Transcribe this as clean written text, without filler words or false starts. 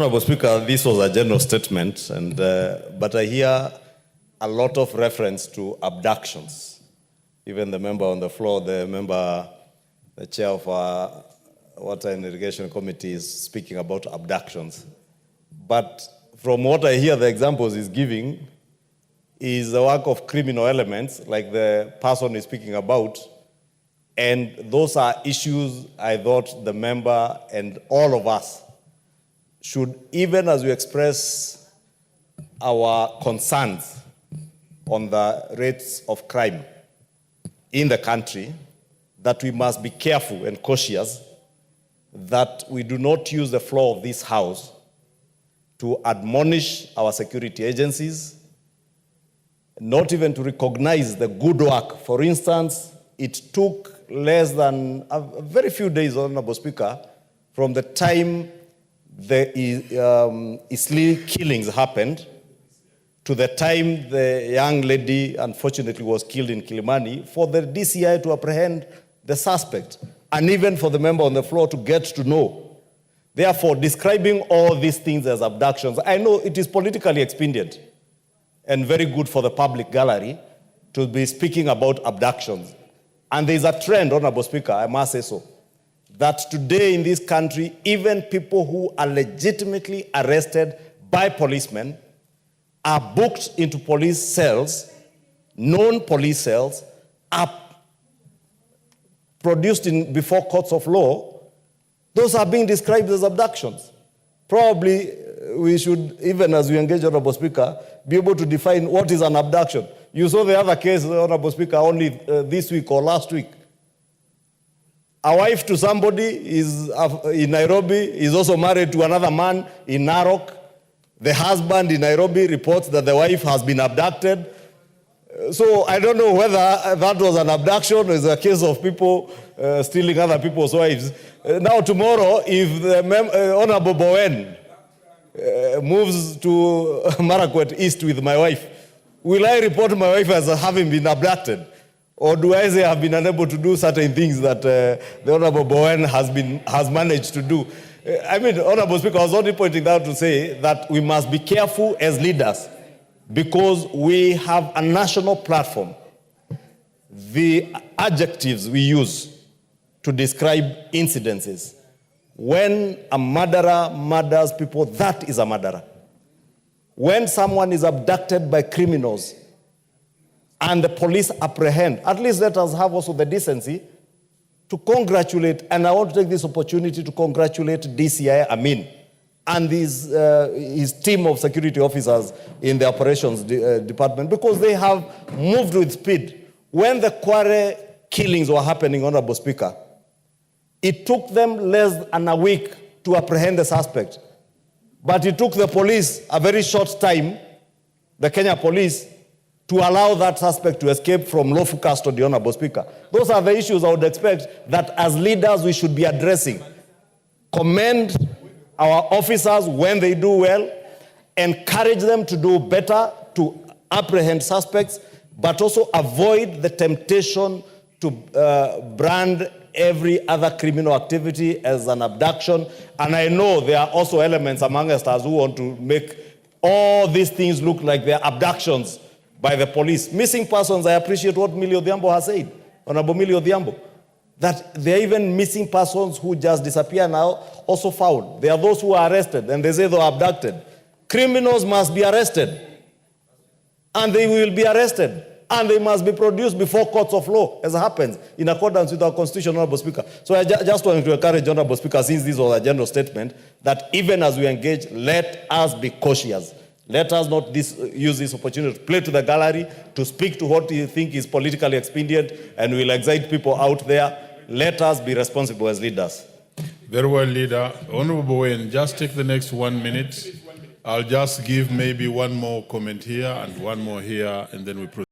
Honorable Speaker, this was a general statement, but I hear a lot of reference to abductions. Even the member on the floor, the chair of our Water and Irrigation Committee is speaking about abductions. But from what I hear, the examples he's giving is the work of criminal elements, like the person is speaking about, and those are issues I thought the member and all of us should, even as we express our concerns on the rates of crime in the country, that we must be careful and cautious that we do not use the floor of this House to admonish our security agencies, not even to recognize the good work. For instance, it took less than a very few days, Honorable Speaker, from the time the Isli killings happened to the time the young lady unfortunately was killed in Kimani, for the DCI to apprehend the suspect, and even for the member on the floor to get to know. Therefore, describing all these things as abductions, I know it is politically expedient and very good for the public gallery to be speaking about abductions. And there is a trend, Honorable Speaker, I must say so, that today in this country, even people who are legitimately arrested by policemen are booked into police cells, known police cells, are produced before courts of law. Those are being described as abductions. Probably we should, even as we engage, Honorable Speaker, be able to define what is an abduction. You saw the other case, Honorable Speaker, only this week or last week. A wife to somebody is in Nairobi, is also married to another man in Narok. The husband in Nairobi reports that the wife has been abducted. So I don't know whether that was an abduction or is a case of people stealing other people's wives. Now tomorrow, if the Honorable Bowen moves to Marakwet East with my wife, will I report my wife as having been abducted? Or do I say I've been unable to do certain things that the Honorable Bowen has managed to do? I mean, Honorable Speaker, I was only pointing out to say that we must be careful as leaders because we have a national platform. The adjectives we use to describe incidences. When a murderer murders people, that is a murderer. When someone is abducted by criminals and the police apprehend, at least let us have also the decency to congratulate, and I want to take this opportunity to congratulate DCI Amin and his team of security officers in the operations department, because they have moved with speed. When the Kware killings were happening, Honorable Speaker, it took them less than a week to apprehend the suspect. But it took the police a very short time, the Kenya police, to allow that suspect to escape from lawful custody, Honorable Speaker. Those are the issues I would expect that as leaders we should be addressing. Commend our officers when they do well, encourage them to do better, to apprehend suspects, but also avoid the temptation to brand every other criminal activity as an abduction. And I know there are also elements among us who want to make all these things look like they're abductions by the police. Missing persons, I appreciate what Millie Odhiambo has said, Honorable Millie Odhiambo, that there are even missing persons who just disappear now, also found. There are those who are arrested, and they say they were abducted. Criminals must be arrested, and they will be arrested, and they must be produced before courts of law, as happens, in accordance with our Constitution, Honorable Speaker. So I just want to encourage, Honorable Speaker, since this was a general statement, that even as we engage, let us be cautious. Let us not use this opportunity to play to the gallery, to speak to what you think is politically expedient, and will excite people out there. Let us be responsible as leaders. Very well, Leader. Honorable Bowen, just take the next 1 minute. I'll just give maybe one more comment here and one more here, and then we proceed.